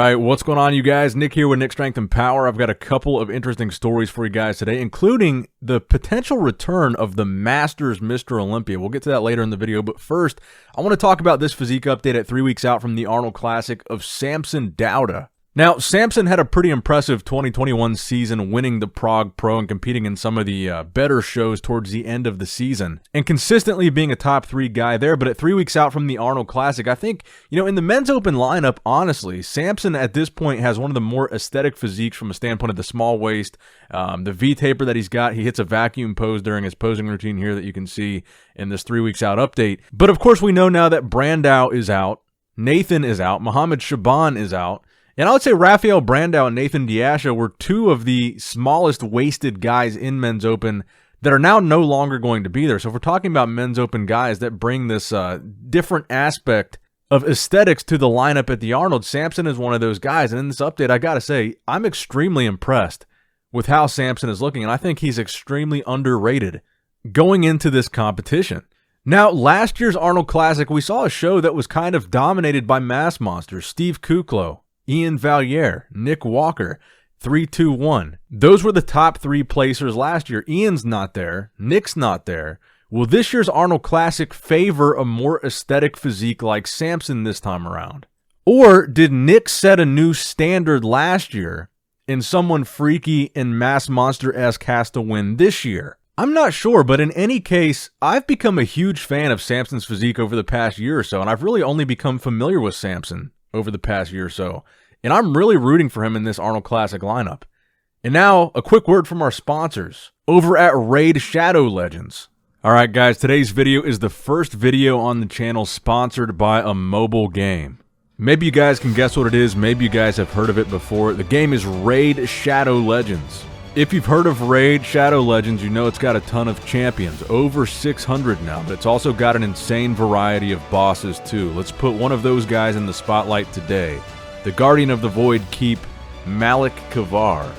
right, what's going on, you guys? Nick here with Nick Strength and Power. I've got a couple of interesting stories for you guys today, including the potential return of the Masters Mr. Olympia. We'll get to that later in the video, but first, I want to talk about this physique update at 3 weeks out from the Arnold Classic of Samson Dauda. Now, Samson had a pretty impressive 2021 season, winning the Prague Pro and competing in some of the better shows towards the end of the season, and consistently being a top 3 guy there. But at 3 weeks out from the Arnold Classic, I think, in the men's open lineup, honestly, Samson at this point has one of the more aesthetic physiques from a standpoint of the small waist, the V-taper that he's got. He hits a vacuum pose during his posing routine here that you can see in this 3 weeks out update. But of course, we know now that Brandao is out, Nathan is out, Mohammed Shaban is out. And I would say Rafael Brandao and Nathan Diasha were two of the smallest waisted guys in men's open that are now no longer going to be there. So if we're talking about men's open guys that bring this different aspect of aesthetics to the lineup at the Arnold, Samson is one of those guys. And in this update, I got to say, I'm extremely impressed with how Samson is looking. And I think he's extremely underrated going into this competition. Now, last year's Arnold Classic, we saw a show that was kind of dominated by mass monsters. Steve Kuklo, Ian Valliere, Nick Walker, 3-2-1. Those were the top 3 placers last year. Ian's not there. Nick's not there. Will this year's Arnold Classic favor a more aesthetic physique like Samson this time around? Or did Nick set a new standard last year and someone freaky and mass monster-esque has to win this year? I'm not sure, but in any case, I've become a huge fan of Samson's physique over the past year or so, and I've really only become familiar with Samson over the past year or so. And I'm really rooting for him in this Arnold Classic lineup. And now, a quick word from our sponsors over at Raid Shadow Legends. Alright guys, today's video is the first video on the channel sponsored by a mobile game. Maybe you guys can guess what it is, maybe you guys have heard of it before. The game is Raid Shadow Legends. If you've heard of Raid Shadow Legends, you know it's got a ton of champions, over 600 now, but it's also got an insane variety of bosses too. Let's put one of those guys in the spotlight today. The Guardian of the Void Keep, Malik Kavar.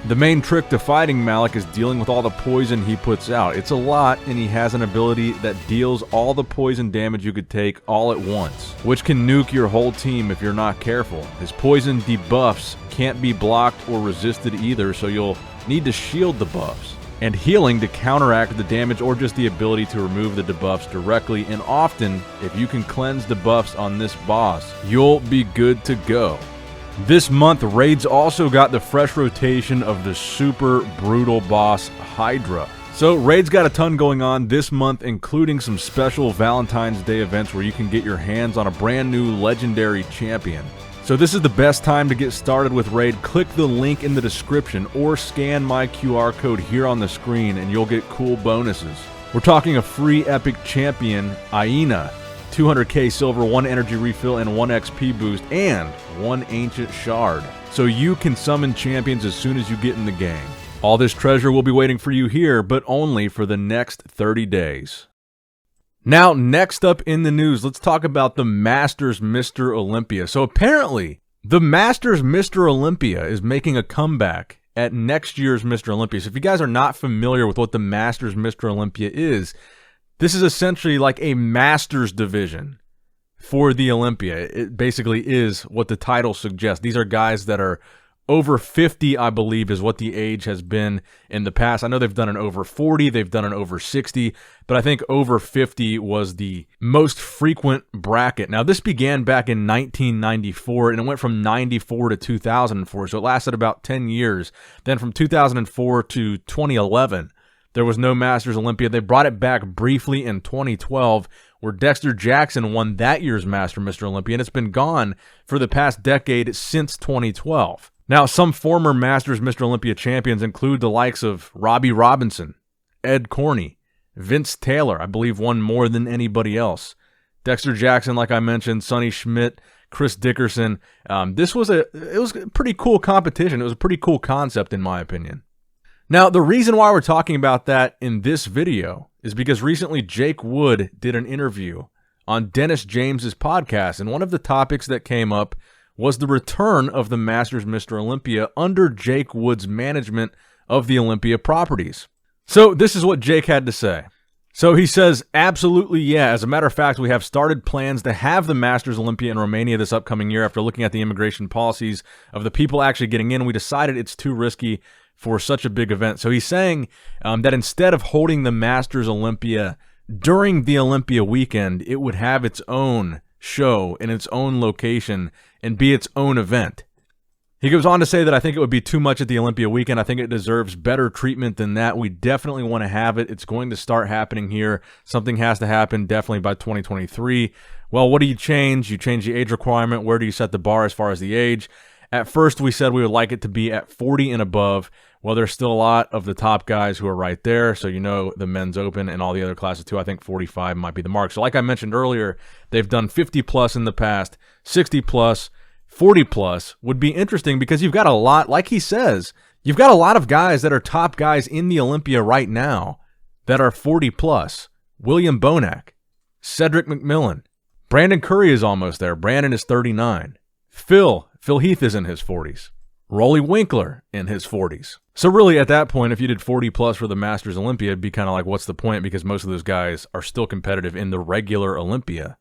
The main trick to fighting Malik is dealing with all the poison he puts out. It's a lot, and he has an ability that deals all the poison damage you could take all at once, which can nuke your whole team if you're not careful. His poison debuffs can't be blocked or resisted either, so you'll need to shield the buffs. And healing to counteract the damage or just the ability to remove the debuffs directly. And often, if you can cleanse the buffs on this boss, you'll be good to go. This month, Raid's also got the fresh rotation of the super brutal boss, Hydra. So Raid's got a ton going on this month, including some special Valentine's Day events where you can get your hands on a brand new legendary champion. So this is the best time to get started with Raid. Click the link in the description or scan my QR code here on the screen and you'll get cool bonuses. We're talking a free epic champion, Aina, 200k silver, 1 energy refill and 1 XP boost, and 1 ancient shard. So you can summon champions as soon as you get in the game. All this treasure will be waiting for you here, but only for the next 30 days. Now, next up in the news, let's talk about the Masters Mr. Olympia. So apparently, the Masters Mr. Olympia is making a comeback at next year's Mr. Olympia. So if you guys are not familiar with what the Masters Mr. Olympia is, this is essentially like a Masters division for the Olympia. It basically is what the title suggests. These are guys that are over 50, I believe, is what the age has been in the past. I know they've done an over 40, they've done an over 60, but I think over 50 was the most frequent bracket. Now, this began back in 1994, and it went from 94 to 2004, so it lasted about 10 years. Then from 2004 to 2011, there was no Masters Olympia. They brought it back briefly in 2012, where Dexter Jackson won that year's Mr. Olympia, and it's been gone for the past decade since 2012. Now, some former Masters Mr. Olympia champions include the likes of Robbie Robinson, Ed Corney, Vince Taylor, I believe won more than anybody else, Dexter Jackson, like I mentioned, Sonny Schmidt, Chris Dickerson. It was a pretty cool competition. It was a pretty cool concept, in my opinion. Now, the reason why we're talking about that in this video is because recently Jake Wood did an interview on Dennis James's podcast, and one of the topics that came up was the return of the Masters Mr. Olympia under Jake Wood's management of the Olympia properties. So this is what Jake had to say. So he says, absolutely, yeah. As a matter of fact, we have started plans to have the Masters Olympia in Romania this upcoming year. After looking at the immigration policies of the people actually getting in, we decided it's too risky for such a big event. So he's saying that instead of holding the Masters Olympia during the Olympia weekend, it would have its own show in its own location and be its own event. He goes on to say that I think it would be too much at the Olympia weekend. I think it deserves better treatment than that. We definitely want to have it. It's going to start happening here. Something has to happen definitely by 2023. Well, what do you change? You change the age requirement. Where do you set the bar as far as the age? At first, we said we would like it to be at 40 and above. Well, there's still a lot of the top guys who are right there. So, you know, the men's open and all the other classes too. I think 45 might be the mark. So like I mentioned earlier, they've done 50 plus in the past, 60 plus, 40 plus would be interesting because you've got a lot, like he says, you've got a lot of guys that are top guys in the Olympia right now that are 40 plus. William Bonac, Cedric McMillan, Brandon Curry is almost there. Brandon is 39. Phil Heath is in his 40s. Rolly Winkler in his 40s. So really at that point, if you did 40 plus for the Masters Olympia, it'd be kind of like, what's the point? Because most of those guys are still competitive in the regular Olympia.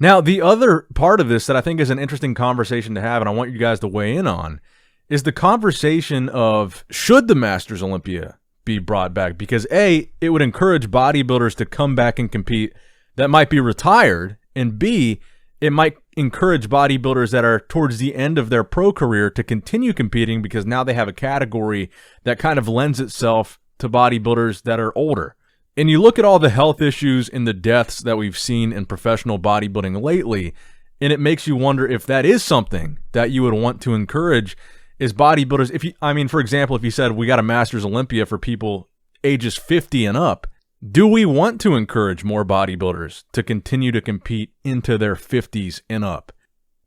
Now, the other part of this that I think is an interesting conversation to have, and I want you guys to weigh in on, is the conversation of should the Masters Olympia be brought back? Because A, it would encourage bodybuilders to come back and compete that might be retired, and B, it might encourage bodybuilders that are towards the end of their pro career to continue competing because now they have a category that kind of lends itself to bodybuilders that are older. And you look at all the health issues and the deaths that we've seen in professional bodybuilding lately, and it makes you wonder if that is something that you would want to encourage is bodybuilders. For example, if you said we got a Masters Olympia for people ages 50 and up, do we want to encourage more bodybuilders to continue to compete into their 50s and up?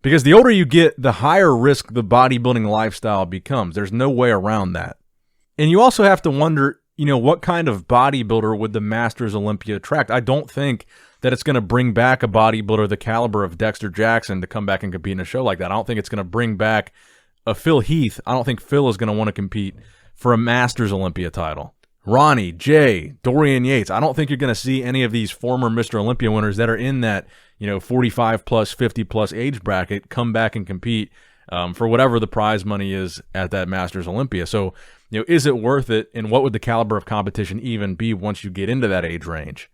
Because the older you get, the higher risk the bodybuilding lifestyle becomes. There's no way around that. And you also have to wonder, what kind of bodybuilder would the Masters Olympia attract? I don't think that it's going to bring back a bodybuilder the caliber of Dexter Jackson to come back and compete in a show like that. I don't think it's going to bring back a Phil Heath. I don't think Phil is going to want to compete for a Masters Olympia title. Ronnie, Jay, Dorian Yates. I don't think you're going to see any of these former Mr. Olympia winners that are in that 45 plus, 50 plus age bracket come back and compete for whatever the prize money is at that Masters Olympia. So, is it worth it, and what would the caliber of competition even be once you get into that age range?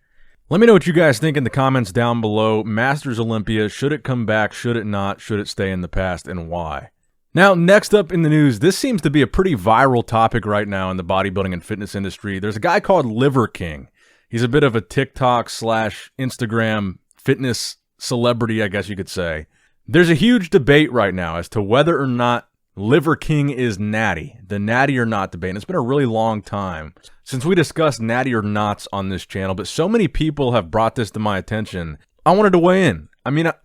Let me know what you guys think in the comments down below. Masters Olympia, should it come back? Should it not? Should it stay in the past, and why? Now, next up in the news, this seems to be a pretty viral topic right now in the bodybuilding and fitness industry. There's a guy called Liver King. He's a bit of a TikTok / Instagram fitness celebrity, I guess you could say. There's a huge debate right now as to whether or not Liver King is natty, the natty or not debate. And it's been a really long time since we discussed natty or nots on this channel, but so many people have brought this to my attention. I wanted to weigh in.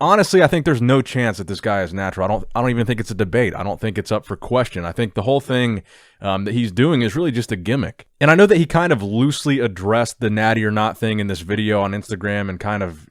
Honestly, I think there's no chance that this guy is natural. I don't even think it's a debate. I don't think it's up for question. I think the whole thing that he's doing is really just a gimmick. And I know that he kind of loosely addressed the natty or not thing in this video on Instagram and kind of,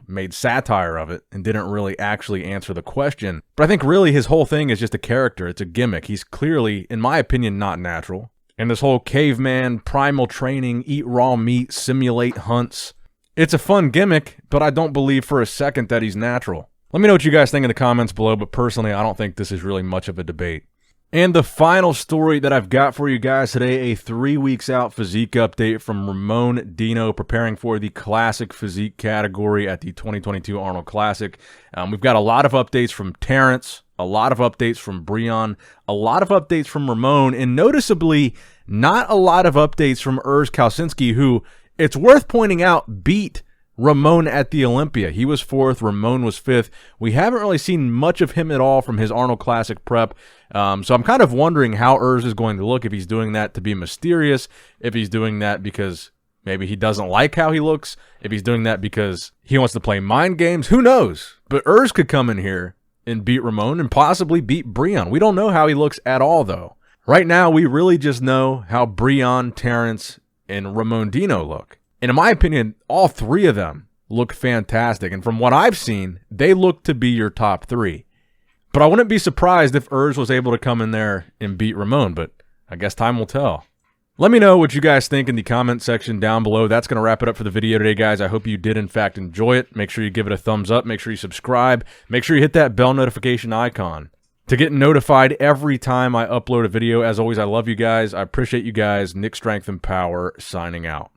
made satire of it and didn't really actually answer the question. But I think really his whole thing is just a character. It's a gimmick. He's clearly, in my opinion, not natural. And this whole caveman, primal training, eat raw meat, simulate hunts. It's a fun gimmick, but I don't believe for a second that he's natural. Let me know what you guys think in the comments below, but personally, I don't think this is really much of a debate. And the final story that I've got for you guys today, a 3 weeks out physique update from Ramon Dino, preparing for the classic physique category at the 2022 Arnold Classic. We've got a lot of updates from Terrence, a lot of updates from Breon, a lot of updates from Ramon, and noticeably, not a lot of updates from Urs Kalsinski, who, it's worth pointing out, beat Ramon at the Olympia. He was 4th, Ramon was 5th. We haven't really seen much of him at all from his Arnold Classic prep. So I'm kind of wondering how Urs is going to look, if he's doing that to be mysterious, if he's doing that because maybe he doesn't like how he looks, if he's doing that because he wants to play mind games. Who knows? But Urs could come in here and beat Ramon and possibly beat Breon. We don't know how he looks at all, though. Right now, we really just know how Breon, Terrence, and Ramon Dino look. And in my opinion, all 3 of them look fantastic. And from what I've seen, they look to be your top 3. But I wouldn't be surprised if Urs was able to come in there and beat Ramon, but I guess time will tell. Let me know what you guys think in the comment section down below. That's going to wrap it up for the video today, guys. I hope you did, in fact, enjoy it. Make sure you give it a thumbs up. Make sure you subscribe. Make sure you hit that bell notification icon to get notified every time I upload a video. As always, I love you guys. I appreciate you guys. Nick Strength and Power signing out.